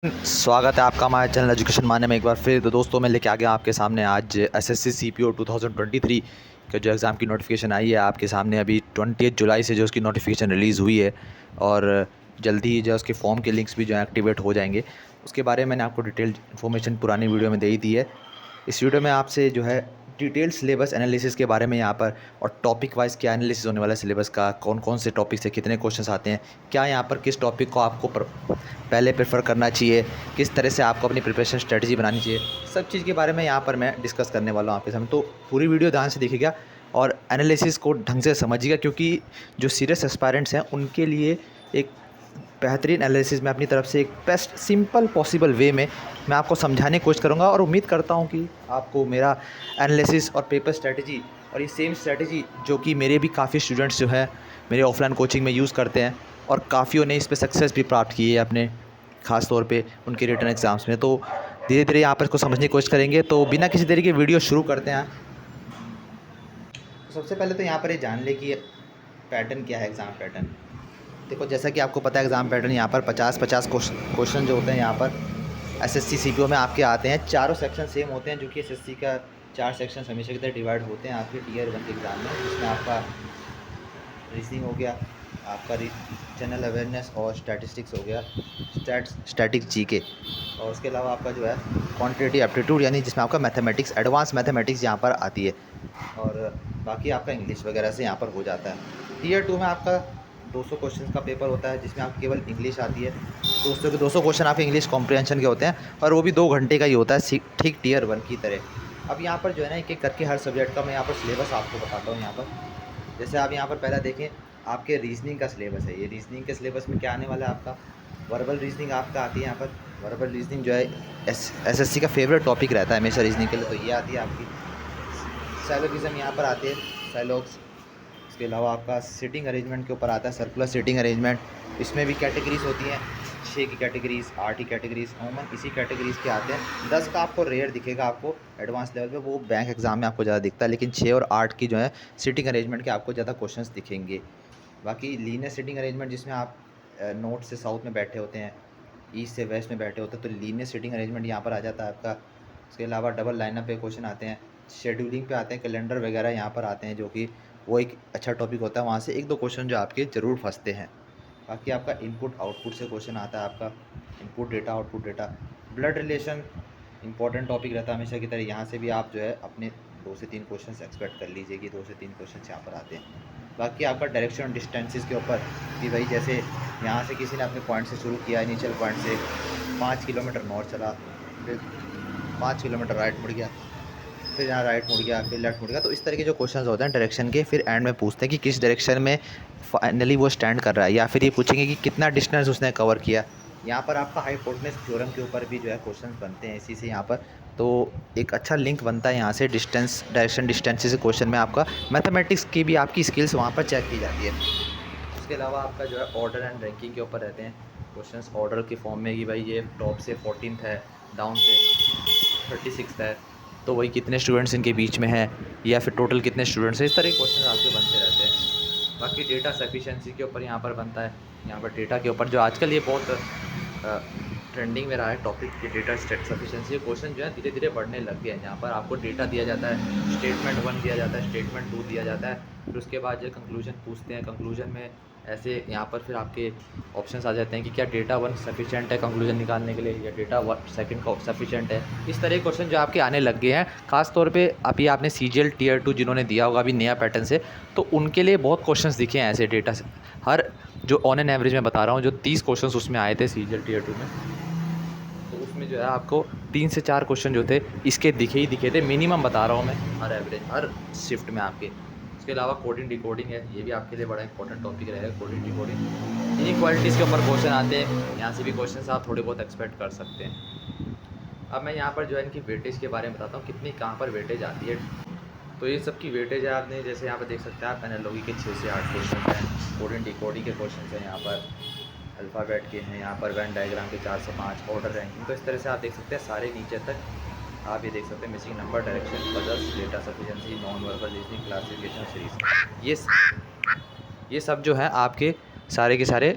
स्वागत है आपका हमारे चैनल एजुकेशन माने में एक बार फिर। तो दोस्तों मैं लेके आ गया आपके सामने आज एसएससी सीपीओ 2023 के जो एग्ज़ाम की नोटिफिकेशन आई है आपके सामने। अभी 28 जुलाई से जो उसकी नोटिफिकेशन रिलीज़ हुई है और जल्दी ही जो उसके फॉर्म के लिंक्स भी जो है एक्टिवेट हो जाएंगे। उसके बारे में मैंने आपको डिटेल इन्फॉर्मेशन पुरानी वीडियो में दे ही दी है। इस वीडियो में आपसे जो है डिटेल सिलेबस एनालिसिस के बारे में यहाँ पर और टॉपिक वाइज क्या एनालिसिस होने वाला है सिलेबस का, कौन कौन से टॉपिक से कितने क्वेश्चंस आते हैं, क्या यहाँ पर किस टॉपिक को आपको पहले प्रेफर करना चाहिए, किस तरह से आपको अपनी प्रिपरेशन स्ट्रेटजी बनानी चाहिए, सब चीज़ के बारे में यहाँ पर मैं डिस्कस करने वाला हूँ आपके सामने। तो पूरी वीडियो ध्यान से देखिएगा और एनालिसिस को ढंग से समझिएगा, क्योंकि जो सीरियस एस्पायरेंट्स हैं उनके लिए एक बेहतरीन एनालिसिस मैं अपनी तरफ से एक बेस्ट सिंपल पॉसिबल वे में मैं आपको समझाने की कोशिश करूँगा। और उम्मीद करता हूँ कि आपको मेरा एनालिसिस और पेपर स्ट्रेटजी और ये सेम स्ट्रेटजी जो कि मेरे भी काफ़ी स्टूडेंट्स जो है मेरे ऑफलाइन कोचिंग में यूज़ करते हैं और काफ़ियों ने इस पे सक्सेस भी प्राप्त की है अपने ख़ास तौर पे उनके रिटर्न एग्ज़ाम्स में। तो धीरे धीरे यहाँ पर इसको समझने की कोशिश करेंगे। तो बिना किसी तरीके की वीडियो शुरू करते हैं। तो सबसे पहले तो यहाँ पर ये जान ले कि पैटर्न क्या है, एग्ज़ाम पैटर्न। देखो जैसा कि आपको पता है एग्ज़ाम पैटर्न यहाँ पर 50-50 क्वेश्चन जो होते हैं यहाँ पर एसएससी सीपीओ में आपके आते हैं। चारों सेक्शन सेम होते हैं, जो कि एसएससी का 4 सेक्शन हमेशा की तरह डिवाइड होते हैं आपके टियर 1 के एग्ज़ाम में, जिसमें आपका रीजनिंग हो गया, आपका जनरल अवेयरनेस और स्टैटिस्टिक्स हो गया, स्टैटिक जीके, और उसके अलावा आपका जो है क्वांटिटेटिव एप्टीट्यूड यानी जिसमें आपका मैथमेटिक्स एडवांस मैथमेटिक्स यहाँ पर आती है, और बाकी आपका इंग्लिश वगैरह से यहाँ पर हो जाता है। टियर 2 में आपका 200 क्वेश्चन का पेपर होता है, जिसमें आपकी केवल इंग्लिश आती है। दोस्तों के 200 क्वेश्चन आपके इंग्लिश कॉम्प्रिहेंशन के होते हैं और वो भी 2 घंटे का ही होता है, ठीक टियर 1 की तरह। अब यहाँ पर जो है ना एक एक करके हर सब्जेक्ट का मैं यहाँ पर सिलेबस आपको बताता हूँ। यहाँ पर जैसे आप यहाँ पर पहला देखें, आपके रीजनिंग का सिलेबस है। ये रीजनिंग के सिलेबस में क्या आने वाला है, आपका वर्बल रीजनिंग आपका आती है। यहाँ पर वर्बल रीजनिंग जो है एसएससी का फेवरेट टॉपिक रहता है हमेशा रीजनिंग के लिए, तो ये आती है आपकी। साइलोगिज्म यहाँ पर आती है, साइलोग्स। इसके अलावा आपका सीटिंग अरेंजमेंट के ऊपर आता है, सर्कुलर सीटिंग अरेंजमेंट। इसमें भी कैटेगरीज होती हैं, 6 की कैटेगरीज, 8 की कैटेगरीज, अमूमन इसी कैटेगरीज के आते हैं। 10 का आपको रेयर दिखेगा, आपको एडवांस लेवल पे वो बैंक एग्जाम में आपको ज़्यादा दिखता है, लेकिन 6 और 8 की जो है सीटिंग अरेंजमेंट के आपको ज़्यादा क्वेश्चंस दिखेंगे। बाकी लीनियर सीटिंग अरेंजमेंट, जिसमें आप नॉर्थ से साउथ में बैठे होते हैं, ईस्ट से वेस्ट में बैठे होते हैं, तो लीनियर सीटिंग अरेंजमेंट यहाँ पर आ जाता है आपका। उसके अलावा डबल लाइनअप पे क्वेश्चन आते हैं, शेड्यूलिंग पे आते हैं, कैलेंडर वगैरह यहाँ पर आते हैं, जो कि वो एक अच्छा टॉपिक होता है। वहाँ से 1-2 क्वेश्चन जो आपके ज़रूर फंसते हैं। बाकी आपका इनपुट आउटपुट से क्वेश्चन आता है, आपका input data output data. Blood relation important topic रहता है हमेशा की तरह। यहाँ से भी आप जो है अपने 2 से 3 क्वेश्चन एक्सपेक्ट कर लीजिए कि 2 से 3 क्वेश्चन यहाँ पर आते हैं। बाकी आपका डायरेक्शन डिस्टेंसेस के ऊपर कि भाई जैसे यहाँ से किसी ने अपने पॉइंट से शुरू किया, इनिशियल पॉइंट से 5 किलोमीटर नॉर्थ चला, फिर 5 किलोमीटर राइट मुड़ गया, फिर यहाँ राइट मुड़ गया, फिर लेफ्ट मुड़ गया। तो इस तरह के जो क्वेश्चंस होते हैं डायरेक्शन के, फिर एंड में पूछते हैं कि किस डायरेक्शन में फाइनली वो स्टैंड कर रहा है, या फिर ये पूछेंगे कि कितना डिस्टेंस उसने कवर किया। यहाँ पर आपका हाइपोटेनस थ्योरम के ऊपर भी जो है क्वेश्चंस बनते हैं इसी से यहाँ पर। तो एक अच्छा लिंक बनता है यहाँ से डिस्टेंस डायरेक्शन डिस्टेंस से क्वेश्चन में आपका मैथमेटिक्स की भी आपकी स्किल्स वहाँ पर चेक की जाती है। उसके अलावा आपका जो है ऑर्डर एंड रैंकिंग के ऊपर रहते हैं क्वेश्चंस, ऑर्डर के फॉर्म में कि भाई ये टॉप से 14th है, डाउन से 36th है, तो वही कितने स्टूडेंट्स इनके बीच में है, या फिर टोटल कितने स्टूडेंट्स हैं। इस तरह के क्वेश्चन आपके बनते रहते हैं। बाकी डेटा सफिशेंसी के ऊपर यहाँ पर बनता है। यहाँ पर डेटा के ऊपर जो आजकल ये बहुत ट्रेंडिंग में रहा है टॉपिक, कि डेटा सफिशेंसी क्वेश्चन जो है धीरे धीरे बढ़ने लग गए हैं। यहाँ पर आपको डेटा दिया जाता है, स्टेटमेंट 1 दिया जाता है, स्टेटमेंट 2 दिया जाता है, फिर उसके बाद जो कंक्लूजन पूछते हैं। कंक्लूजन में ऐसे यहाँ पर फिर आपके ऑप्शंस आ जाते हैं कि क्या डेटा 1 सफिशेंट है कंक्लूजन निकालने के लिए, या डेटा 1 सेकंड का सफिशेंट है। इस तरह के क्वेश्चन जो आपके आने लग गए हैं, खास तौर पे अभी आपने सीजीएल टियर 2 जिन्होंने दिया होगा अभी नया पैटर्न से, तो उनके लिए बहुत क्वेश्चंस दिखे हैं ऐसे डेटा से। हर जो ऑन एन एवरेज में बता रहा हूँ, जो 30 क्वेश्चंस उसमें आए थे सीजीएल टियर 2 में, तो उसमें जो है आपको 3 से 4 क्वेश्चन जो थे इसके दिखे ही दिखे थे, मिनिमम बता रहा हूँ मैं, हर एवरेज हर शिफ्ट में आपके। उसके अलावा कोडिंग डिकोडिंग है, ये भी आपके लिए बड़ा इंपॉर्टेंट टॉपिक रहेगा, कोडिंग डिकोडिंग। इनइक्वालिटीज़ के ऊपर क्वेश्चन आते हैं, यहाँ से भी क्वेश्चन आप थोड़े बहुत एक्सपेक्ट कर सकते हैं। अब मैं यहाँ पर जो है इनकी वेटेज के बारे में बताता हूँ, कितनी कहाँ पर वेटेज आती है। तो ये सब की वेटेज है, आपने जैसे यहाँ पर देख सकते हैं आप, एनालॉजी के 6 से 8 क्वेश्चन हैं, कोडिंग डिकोडिंग के क्वेश्चन हैं, यहाँ पर अल्फ़ाबेट के हैं, यहाँ पर वेन डायग्राम के 4 से 5, ऑर्डर रैंकिंग। तो इस तरह से आप देख सकते हैं सारे नीचे तक आप ये देख सकते हैं, missing number, direction, puzzles, data sufficiency, non verbal reasoning, classification series, ये सब जो है आपके सारे के सारे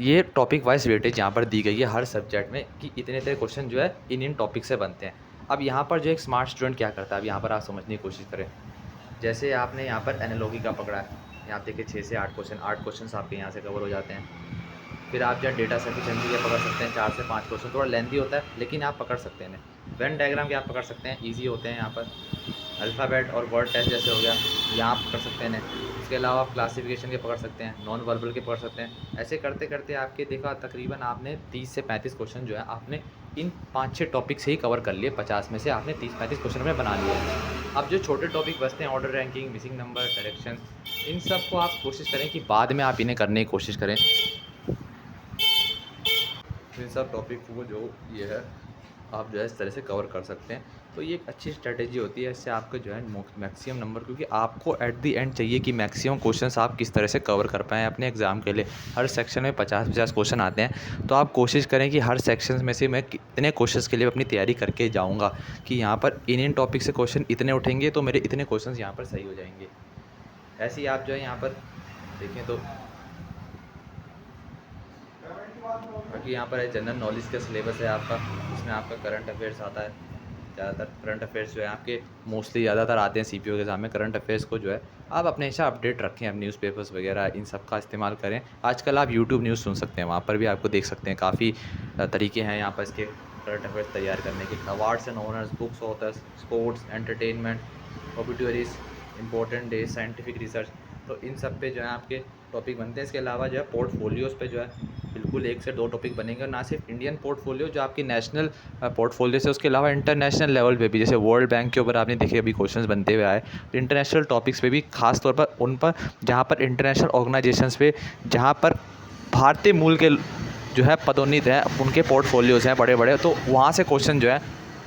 ये टॉपिक वाइज वेटेज यहाँ पर दी गई है हर सब्जेक्ट में कि इतने इतने क्वेश्चन जो है इन टॉपिक से बनते हैं। अब यहाँ पर जो एक स्मार्ट स्टूडेंट क्या करता है, अब यहाँ पर आप समझने की कोशिश करें। जैसे आपने यहाँ पर एनालॉजी का पकड़ा है, यहाँ देखिए 6 से 8 क्वेश्चन, 8 क्वेश्चन आपके यहाँ से कवर हो जाते हैं। फिर आप जो डेटा सफिशिएंसी के पकड़ सकते हैं 4 से 5 क्वेश्चन, थोड़ा लेंथी होता है लेकिन आप पकड़ सकते हैं। वेन डायग्राम के आप पकड़ सकते हैं, ईजी होते हैं। यहाँ पर अल्फ़ाबेट और वर्ड टेस्ट जैसे हो गया, यहाँ आप पकड़ सकते हैं। इसके अलावा आप क्लासिफिकेशन के पकड़ सकते हैं, नॉन वर्बल के पकड़ सकते हैं। ऐसे करते करते आपके देखा तकरीबन आपने 30 से 35 क्वेश्चन जो है आपने इन 5-6 टॉपिक से ही कवर कर लिए। 50 में से आपने 30-35 क्वेश्चन में बना लिया। अब जो छोटे टॉपिक बचते हैं, order ranking, missing number, direction, इन सब को आप कोशिश करें कि बाद में आप इन्हें करने की कोशिश करें। इन सब टॉपिक को जो ये है आप जो है इस तरह से कवर कर सकते हैं। तो ये एक अच्छी स्ट्रेटेजी होती है, इससे आपका जो है मैक्सिमम नंबर, क्योंकि आपको एट द एंड चाहिए कि मैक्सिमम क्वेश्चंस आप किस तरह से कवर कर पाएँ अपने एग्ज़ाम के लिए। हर सेक्शन में 50-50 क्वेश्चन आते हैं, तो आप कोशिश करें कि हर सेक्शन में से मैं कितने क्वेश्चंस के लिए अपनी तैयारी करके जाऊँगा कि यहाँ पर इन टॉपिक से क्वेश्चन इतने उठेंगे तो मेरे इतने क्वेश्चन यहाँ पर सही हो जाएंगे। ऐसे ही आप जो है यहाँ पर देखें तो बाकी यहाँ पर है जनरल नॉलेज का सिलेबस है आपका, इसमें आपका करंट अफेयर्स आता है। ज़्यादातर करंट अफेयर्स जो है आपके मोस्टली ज़्यादातर आते हैं सीपीओ के सामने। करंट अफेयर्स को जो है आप अपने हिसाब अपडेट रखें, अब न्यूज़पेपर्स वगैरह इन सब का इस्तेमाल करें। आजकल आप यूट्यूब न्यूज़ सुन सकते हैं, वहाँ पर भी आपको देख सकते हैं काफ़ी तरीके हैं यहाँ पर इसके करंट अफेयर्स तैयार करने के। Awards and honours, books, authors, sports, entertainment, obituaries, important days, scientific research, तो इन सब पे जो है आपके टॉपिक बनते हैं। इसके अलावा जो है पोर्टफोलियोज़ पे जो है बिल्कुल 1 से 2 टॉपिक बनेंगे, और ना सिर्फ इंडियन पोर्टफोलियो जो आपकी नेशनल पोर्टफोलियो से, उसके अलावा इंटरनेशनल लेवल पे भी, जैसे वर्ल्ड बैंक के ऊपर आपने देखे अभी क्वेश्चंस बनते हुए आए, तो इंटरनेशनल टॉपिक्स पे भी खास तौर पर उन पर जहाँ पर इंटरनेशनल ऑर्गेनाइजेशंस पे जहाँ पर भारतीय मूल के जो है पदोन्नत हैं, उनके पोर्टफोलियोज़ हैं बड़े बड़े, तो वहाँ से क्वेश्चन जो है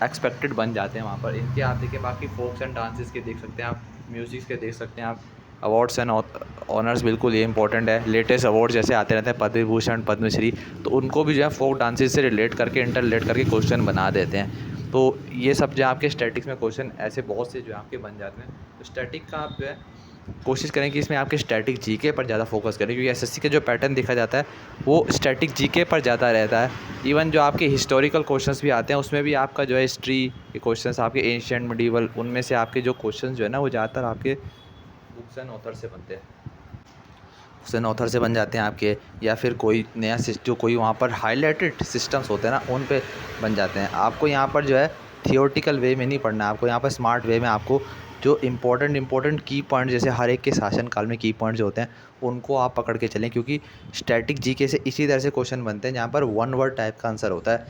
एक्सपेक्टेड बन जाते हैं वहाँ पर। इनके आप देखिए बाकी फोक्स एंड डांसेस के देख सकते हैं आप, म्यूज़िक्स के देख सकते हैं आप, अवार्ड्स एंड ऑनर्स बिल्कुल ये इंपॉर्टेंट है। लेटेस्ट अवार्ड जैसे आते रहते हैं, पद्म विभूषण, पद्मश्री, तो उनको भी जो है फोक डांसेस से रिलेट करके इंटर रिलेट करके क्वेश्चन बना देते हैं। तो ये सब जो आपके स्टैटिक्स में क्वेश्चन ऐसे बहुत से जो आपके बन जाते हैं। तो स्टैटिक का आप जो है कोशिश करें कि इसमें आपके स्टैटिक जीके पर ज़्यादा फोकस करें, क्योंकि एसएससी का जो पैटर्न देखा जाता है वो स्टैटिक जीके पर ज़्यादा रहता है। इवन जो आपके हिस्टोरिकल क्वेश्चंस भी आते हैं उसमें भी आपका जो है हिस्ट्री के क्वेश्चंस, आपके एंशिएंट मिडीवल, उनमें से आपके जो क्वेश्चंस जो है ना वो ज़्यादातर आपके बुक्स एंड ऑथर से बनते हैं, बुक्स एंड ऑथर से बन जाते हैं आपके, या फिर कोई नया जो कोई वहाँ पर हाईलाइटेड सिस्टम्स होते हैं ना उन पे बन जाते हैं। आपको यहाँ पर जो है थियोरटिकल वे में नहीं पढ़ना है, आपको यहाँ पर स्मार्ट वे में आपको जो इम्पोर्टेंट की पॉइंट, जैसे हर एक के शासनकाल में की पॉइंट जो होते हैं उनको आप पकड़ के चलें, क्योंकि स्टैटिक जीके से इसी तरह से क्वेश्चन बनते हैं जहाँ पर वन वर्ड टाइप का आंसर होता है।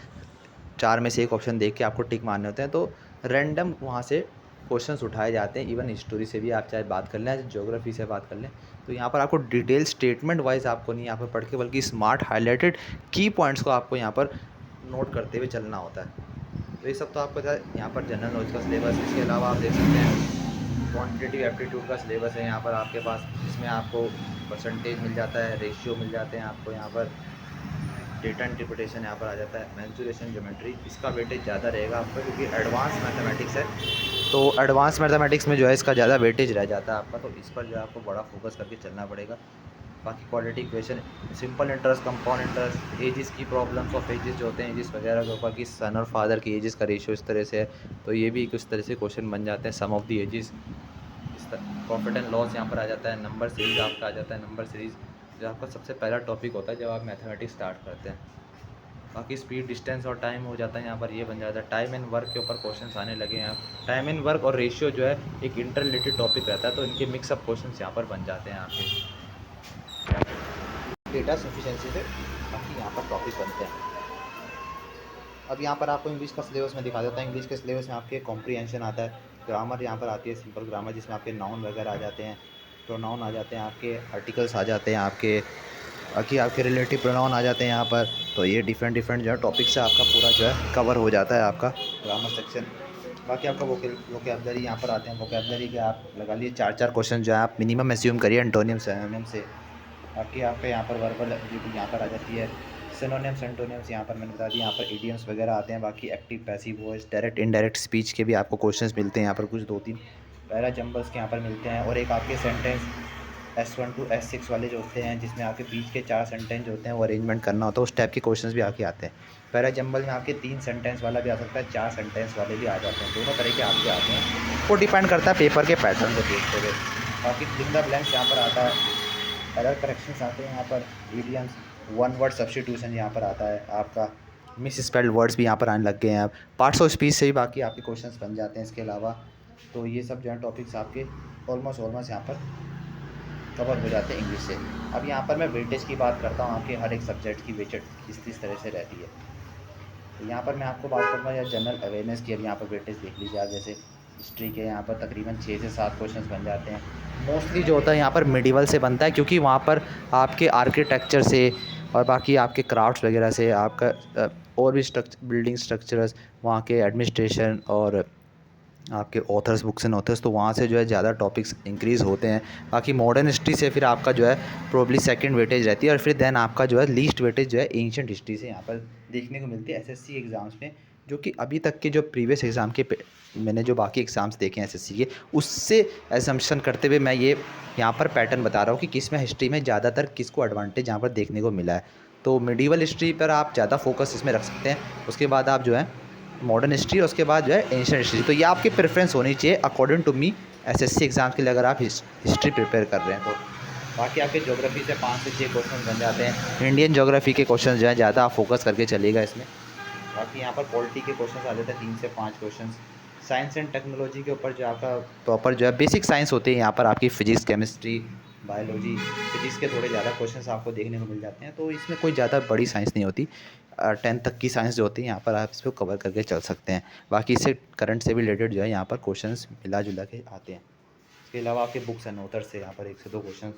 4 में से एक ऑप्शन देख के आपको टिक मारने होते हैं, तो रैंडम वहाँ से क्वेश्चंस उठाए जाते हैं। इवन हिस्टोरी से भी आप चाहे बात कर लें, ज्योग्राफी से बात कर लें, तो यहाँ पर आपको डिटेल स्टेटमेंट वाइज आपको नहीं यहाँ पर पढ़ के, बल्कि स्मार्ट हाईलाइटेड की पॉइंट्स को आपको यहाँ पर नोट करते हुए चलना होता है। तो ये सब तो आपको यहाँ पर जनरल नॉलेज का सिलेबस। इसके अलावा आप देख सकते हैं क्वांटिटेटिव एप्टीट्यूड का सिलेबस है यहाँ पर आपके पास, इसमें आपको परसेंटेज मिल जाता है, रेशियो मिल जाते हैं आपको यहाँ पर, डेटा इंटरप्रिटेशन यहाँ पर आ जाता है, मेंसुरेशन, ज्योमेट्री, इसका वेटेज ज़्यादा रहेगा आपका क्योंकि एडवांस मैथमेटिक्स है। तो एडवांस मैथमेटिक्स में जो है इसका ज़्यादा वेटेज रह जाता है आपका, तो इस पर जो है आपको बड़ा फोकस करके चलना पड़ेगा। बाकी quality equation, simple interest, compound interest, ages की प्रॉब्लम्स ऑफ एजेस जो होते हैं एजेस वगैरह के ऊपर, कि सन और फादर की एजेस का रेशियो इस तरह से है, तो ये भी कुछ तरह से क्वेश्चन बन जाते हैं। सम ऑफ दी एजेस, इस तरह प्रॉफिट एंड लॉस यहाँ पर आ जाता है। नंबर सीरीज़ आपका आ जाता है, नंबर सीरीज़ जो आपका सबसे पहला टॉपिक होता है जब आप मैथमेटिक्स स्टार्ट करते हैं। बाकी स्पीड, डिस्टेंस और टाइम हो जाता है यहाँ पर, ये बन जाता है। टाइम एंड वर्क के ऊपर क्वेश्चंस आने लगे हैं। टाइम एंड वर्क और रेशियो जो है एक इंटर रिलेटेड टॉपिक रहता है, तो इनके मिक्सअप क्वेश्चंस यहाँ पर बन जाते हैं आपके डेटा सफिशिएंसी से। बाकी यहाँ पर टॉपिक बनते हैं। अब यहाँ पर आपको इंग्लिश का सिलेबस में दिखा देता है। इंग्लिश के सिलेबस में आपके कॉम्प्रीहेंशन आता है, ग्रामर यहाँ पर आती है, सिंपल ग्रामर, जिसमें आपके नाउन वगैरह आ जाते हैं, प्रोनाउन आ जाते हैं, आपके आर्टिकल्स आ जाते हैं, आपके रिलेटिव प्रोनाउन आ जाते हैं यहाँ पर। तो ये डिफरेंट जो है टॉपिक से आपका पूरा जो है कवर हो जाता है आपका ग्रामर सेक्शन। बाकी आपका वोकैबुलरी यहाँ पर आते हैं। वोकैबुलरी के आप लगा लिए 4 क्वेश्चन जो है आप मिनिमम एज्यूम करिए एंटोनियम सिनोनिम से। बाकी आपका यहाँ पर वर्बल यहाँ पर आ जाती है, सिनोनिम्स एंटोनिम्स यहाँ पर मैंने बता दिया। यहाँ पर इडियम्स वगैरह आते हैं। बाकी active, passive voice, direct indirect speech के भी आपको क्वेश्चंस मिलते हैं यहाँ पर, कुछ 2-3 पैरा जंबल्स के यहाँ पर मिलते हैं, और एक आपके सेंटेंस S1 टू S6 वाले जो होते हैं, जिसमें आपके बीच के 4 सेंटेंस जो होते हैं वो अरेंजमेंट करना होता है, उस टाइप के क्वेश्चंस भी आके आते हैं। पैरा जंबल में आपके 3 सेंटेंस वाला भी आ सकता है, 4 सेंटेंस वाले भी आ जाते हैं, दोनों तरह के आपके आते हैं। वो डिपेंड करता है पेपर के पैटर्न को देखते हुए। बाकी फिल इन द ब्लैंक्स यहाँ पर आता है, एरर करेक्शंस आते हैं यहाँ पर, इडियम्स, वन वर्ड सब्स्टिट्यूशन यहाँ पर आता है आपका, मिस स्पेल्ड वर्ड्स भी यहाँ पर आने लग गए हैं। अब पार्ट्स ऑफ स्पीच से भी बाकी आपके क्वेश्चंस बन जाते हैं। इसके अलावा तो ये सब जो है टॉपिक्स आपके ऑलमोस्ट यहाँ पर कवर हो जाते हैं इंग्लिश से। अब यहाँ पर मैं वेटेज की बात करता हूँ, आपके हर एक सब्जेक्ट की वेटेज किस तरह से रहती है। तो यहाँ पर मैं आपको बात करूँगा या जनरल अवेयरनेस की। अब यहाँ पर वेटेज देख लीजिए आप, जैसे हिस्ट्री के यहाँ पर तकरीबन 6 से 7 क्वेश्चंस बन जाते हैं। मोस्टली जो होता है यहाँ पर मिडिवल से बनता है, क्योंकि वहाँ पर आपके आर्किटेक्चर से और बाकी आपके क्राफ्ट्स वगैरह से आपका और भी बिल्डिंग स्ट्रक्चर्स, वहाँ के एडमिनिस्ट्रेशन और आपके ऑथर्स, बुक्स एंड ऑथर्स, तो वहाँ से जो है ज़्यादा टॉपिक्स इंक्रीज़ होते हैं। बाकी मॉडर्न हिस्ट्री से फिर आपका जो है प्रोबब्ली सेकंड वेटेज रहती है, और फिर देन आपका जो है लीस्ट वेटेज जो है एंशिएंट हिस्ट्री से यहाँ पर देखने को मिलती है एसएससी एग्ज़ाम्स में। जो कि अभी तक के जो प्रीवियस एग्ज़ाम के मैंने जो बाकी एग्ज़ाम्स देखे हैं एसएससी के, उससे एजम्पशन करते हुए मैं ये यहाँ पर पैटर्न बता रहा हूँ कि किस में हिस्ट्री में ज़्यादातर किसको एडवांटेज यहाँ पर देखने को मिला है। तो मिडिवल हिस्ट्री पर आप ज़्यादा फोकस इसमें रख सकते हैं, उसके बाद आप जो है मॉडर्न हिस्ट्री, और उसके बाद जो है एंशिएंट हिस्ट्री। तो ये आपकी प्रेफरेंस होनी चाहिए according to me SSC exam के लिए, अगर आप हिस्ट्री प्रिपेयर कर रहे हैं तो। बाकी आपके ज्योग्राफी से 5 से 6 क्वेश्चन बन जाते हैं। इंडियन ज्योग्राफी के क्वेश्चन जो है ज़्यादा आप फोकस करके चलिएगा इसमें। बाकी यहाँ पर पॉलिटी के क्वेश्चन आ जाते हैं 3 से 5 क्वेश्चन। साइंस एंड टेक्नोलॉजी के ऊपर जो आपका प्रॉपर जो है बेसिक साइंस होती है, यहाँ पर आपकी फिजिक्स, केमिस्ट्री, बायोलॉजी, फिजिक्स के थोड़े ज़्यादा क्वेश्चंस आपको देखने को मिल जाते हैं। तो इसमें कोई ज़्यादा बड़ी साइंस नहीं होती, 10th तक की साइंस जो होती है यहाँ पर आप इसको कवर करके चल सकते हैं। बाकी इससे करंट से भी रिलेटेड जो है यहाँ पर क्वेश्चंस मिला जुला के आते हैं। इसके अलावा आपके बुक्स एंड ऑथर से यहाँ पर 1 से 2 क्वेश्चन।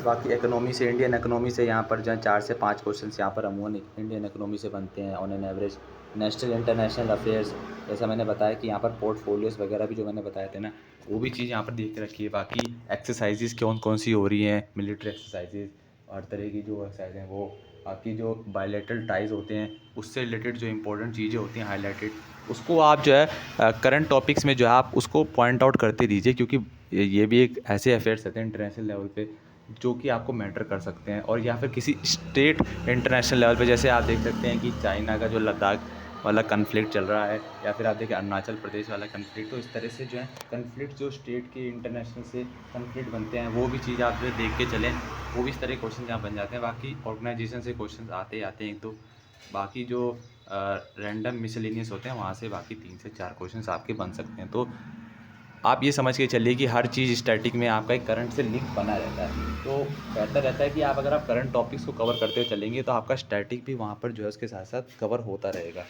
बाकी इकोनॉमी से, इंडियन इकोनॉमी से यहाँ पर जो है 4 से 5 क्वेश्चन यहाँ पर अमूमन इंडियन इकोनॉमी से बनते हैं on an average. National international affairs, जैसा मैंने बताया कि यहाँ पर पोर्टफोलियोज़ वगैरह भी जो मैंने बताए थे ना, वो भी चीज़ यहाँ पर देख के रखी है। बाकी एक्सरसाइजेज़ कौन सी हो रही हैं, मिलिट्री एक्सरसाइजेज़, हर तरह की जो एक्सरसाइज हैं वो। बाकी जो बायलैटरल टाइज होते हैं उससे रिलेटेड जो इंपॉर्टेंट चीज़ें होती हैं हाईलाइटेड, उसको आप जो है करंट टॉपिक्स में जो है आप उसको पॉइंट आउट करते दीजिए, क्योंकि ये भी एक ऐसे अफेयर्स रहते हैं इंटरनेशनल लेवल पे जो कि आपको मैटर कर सकते हैं। और या फिर किसी स्टेट इंटरनेशनल लेवल पे, जैसे आप देख सकते हैं कि चाइना का जो लद्दाख वाला कन्फ्लिक्ट चल रहा है, या फिर आप देखिए अरुणाचल प्रदेश वाला कन्फ्लिक्ट। तो इस तरह से जो है कन्फ्लिक्ट जो स्टेट के इंटरनेशनल से कन्फ्लिक्ट बनते हैं, वो भी चीज़ आप जो देख के चलें, वो भी इस तरह के क्वेश्चन यहाँ बन जाते हैं। बाकी ऑर्गेनाइजेशन से क्वेश्चन आते हैं एक दो। बाकी जो रैंडम मिसलेनियस होते हैं वहाँ से बाकी 3 से 4 क्वेश्चन आपके बन सकते हैं। तो आप ये समझ के चलिए कि हर चीज़ स्टैटिक में आपका एक करंट से लिंक बना रहता है। तो बेहतर रहता है कि आप अगर आप करंट टॉपिक्स को कवर करते हुए चलेंगे तो आपका स्टैटिक भी वहाँ पर जो है उसके साथ साथ कवर होता रहेगा।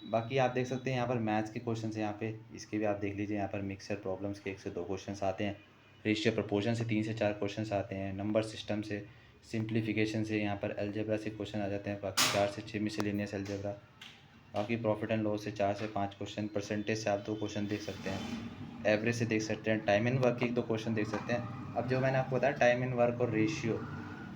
बाकी आप देख सकते हैं यहाँ पर मैथ्स के क्वेश्चन हैं यहाँ पे, इसके भी आप देख लीजिए। यहाँ पर मिक्सर प्रॉब्लम्स के 1 से 2 क्वेश्चन आते हैं। रेशियो प्रपोर्शन से 3 से 4 क्वेश्चन आते हैं। नंबर सिस्टम से, सिंप्लीफिकेशन से, यहाँ पर अलजेब्रा से क्वेश्चन आ जाते हैं। बाकी 4 से 6 मिसलेनियस अलजेब्रा। बाकी प्रॉफिट एंड लॉस से 4 से 5 क्वेश्चन। परसेंटेज से आप 2 क्वेश्चन देख सकते हैं। एवरेज से देख सकते हैं। टाइम एंड वर्क के 1-2 क्वेश्चन देख सकते हैं। अब जो मैंने आपको बताया टाइम एंड वर्क और रेशियो,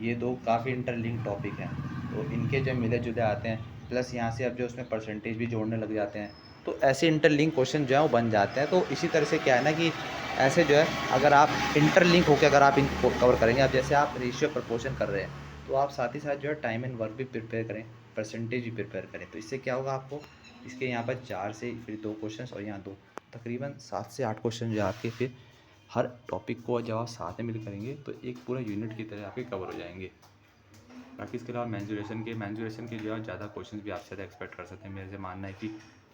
ये 2 काफ़ी इंटरलिंक टॉपिक हैं, तो इनके जो मिले जुले आते हैं। प्लस यहाँ से अब जो उसमें परसेंटेज भी जोड़ने लग जाते हैं, तो ऐसे इंटरलिंक क्वेश्चन जो है वो बन जाते हैं। तो इसी तरह से क्या है ना कि ऐसे जो है अगर आप इंटरलिंक होकर अगर आप इनको कवर करेंगे, अब जैसे आप रेशियो प्रपोर्शन कर रहे हैं तो आप साथ ही साथ जो है टाइम एंड वर्क भी प्रिपेयर करें, परसेंटेज भी प्रिपेयर करें। तो इससे क्या होगा आपको, इसके यहाँ पर 4 से फिर 2 क्वेश्चन और यहाँ 2, तकरीबन 7 से 8 क्वेश्चन जो आपके फिर हर टॉपिक को जब आप साथ में मिल करेंगे तो एक पूरा यूनिट की तरह आपके कवर हो जाएंगे। बाकी इसके अलावा मैंजुरेशन के जो है ज़्यादा क्वेश्चन भी आप ज़्यादा एक्सपेक्ट कर सकते हैं। मेरे से मानना है कि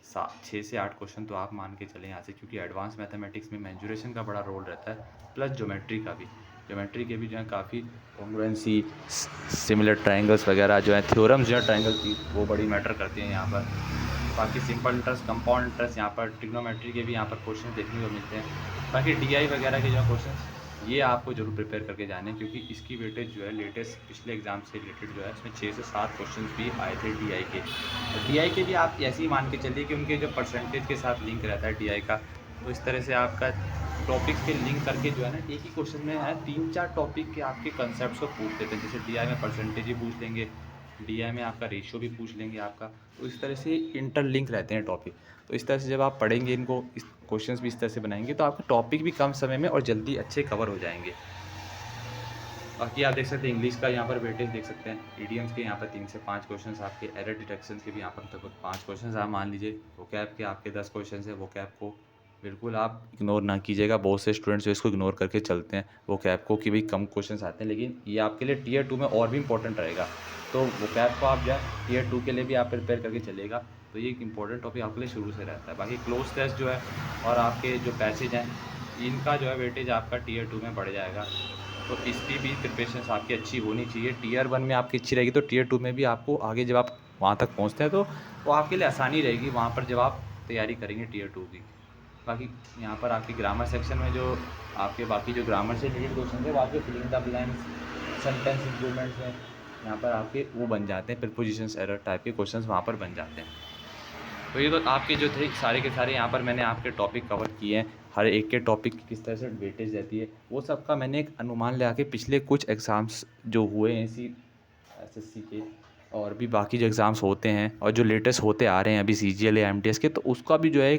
6 से 8 क्वेश्चन तो आप मान के चलें यहाँ से, क्योंकि एडवांस मैथमेटिक्स में मैंजुरेशन का बड़ा रोल रहता है, प्लस ज्योमेट्री का भी। ज्योमेट्री के भी जो है काफ़ी कॉन्ग्रुएंसी, सिमिलर ट्रायंगल्स वगैरह जो है, थ्योरम्स जो है ट्रायंगल की, वो बड़ी मैटर करती हैं यहाँ पर। बाकी सिंपल इंटरेस्ट, कंपाउंड इंटरेस्ट, यहाँ पर ट्रिग्नोमेट्री के भी यहाँ पर क्वेश्चन देखने को मिलते हैं। बाकी डीआई वगैरह के जो क्वेश्चन, ये आपको जरूर प्रिपेयर करके जाने, क्योंकि इसकी वेटेज जो है लेटेस्ट पिछले एग्जाम से रिलेटेड जो है इसमें 6 से 7 क्वेश्चन भी आए थे डीआई के। और डीआई के भी आप ऐसे ही मान के चलिए कि उनके जो परसेंटेज के साथ लिंक रहता है डीआई का, तो इस तरह से आपका टॉपिक्स के लिंक करके जो है ना एक ही क्वेश्चन में है 3-4 टॉपिक के आपके कंसेप्ट को पूछ देते हैं। जैसे डीआई में परसेंटेज ही पूछ लेंगे, DI में आपका रेशियो भी पूछ लेंगे आपका। तो इस तरह से इंटरलिंक रहते हैं टॉपिक। तो इस तरह से जब आप पढ़ेंगे इनको, इस क्वेश्चंस भी इस तरह से बनाएंगे तो आपके टॉपिक भी कम समय में और जल्दी अच्छे कवर हो जाएंगे। बाकी आप देख सकते हैं इंग्लिश का यहाँ पर वेटेज देख सकते हैं। ईडियम्स के यहाँ पर 3 से 5 क्वेश्चंस, आपके एरर डिटेक्शन के भी यहाँ पर तक 5 क्वेश्चंस आप मान लीजिए। वोकैब के आपके 10 क्वेश्चंस है। वोकैब को बिल्कुल आप इग्नोर ना कीजिएगा। बहुत से स्टूडेंट्स जो इसको इग्नोर करके चलते हैं वोकैब को कि भाई कम क्वेश्चंस आते हैं, लेकिन ये आपके लिए टीयर 2 में और भी इंपॉर्टेंट रहेगा। तो वोकैब को आप जो है टीयर 2 के लिए भी आप प्रिपेयर करके चलिएगा। तो ये एक इंपॉर्टेंट टॉपिक आपके लिए शुरू से रहता है। बाकी क्लोज टेस्ट जो है और आपके जो पैसेज हैं, इनका जो है वेटेज आपका टीयर 2 में बढ़ जाएगा। तो इसकी भी प्रिपरेशन आपकी अच्छी होनी चाहिए। टीयर 1 में आपकी अच्छी रहेगी तो टीयर 2 में भी आपको आगे जब आप वहाँ तक पहुँचते हैं तो वो आपके लिए आसानी रहेगी वहाँ पर जब आप तैयारी करेंगे टीयर 2 की। बाकी यहाँ पर आपकी ग्रामर सेक्शन में जो आपके बाकी जो ग्रामर से रिलेटेड क्वेश्चन है वो आपके filling the blanks, sentence improvements हैं, यहाँ पर आपके वो बन जाते हैं। प्रीपोजिशंस एरर टाइप के क्वेश्चंस वहाँ पर बन जाते हैं। तो ये तो आपके जो थे सारे के सारे यहाँ पर मैंने आपके टॉपिक कवर किए हैं। हर एक के टॉपिक की किस तरह से वेटेज रहती है वो सब का मैंने एक अनुमान लगा के पिछले कुछ एग्ज़ाम्स जो हुए हैं इसी SSC के और भी बाकी जो एग्ज़ाम्स होते हैं और जो लेटेस्ट होते आ रहे हैं अभी CGL या MTS के, तो उसका भी जो है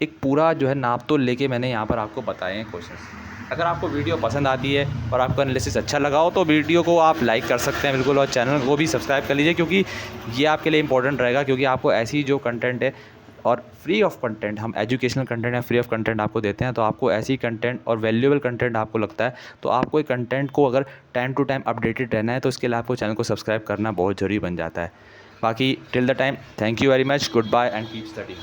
एक पूरा जो है नाप तोल लेके मैंने यहाँ पर आपको बताए हैं क्वेश्चंस। अगर आपको वीडियो पसंद आती है और आपका एनालिसिस अच्छा लगा हो तो वीडियो को आप लाइक कर सकते हैं बिल्कुल, और चैनल को भी सब्सक्राइब कर लीजिए क्योंकि ये आपके लिए इंपॉर्टेंट रहेगा। क्योंकि आपको ऐसी जो कंटेंट है और फ्री ऑफ कंटेंट, हम एजुकेशनल कंटेंट या फ्री ऑफ कंटेंट आपको देते हैं, तो आपको ऐसी कंटेंट और वैल्यूएबल कंटेंट आपको लगता है तो आपको एक कंटेंट को अगर टाइम टू टाइम अपडेटेड रहना है तो इसके लिए आपको चैनल को सब्सक्राइब करना बहुत ज़रूरी बन जाता है। बाकी till the time, thank you very much, good bye and keep studying.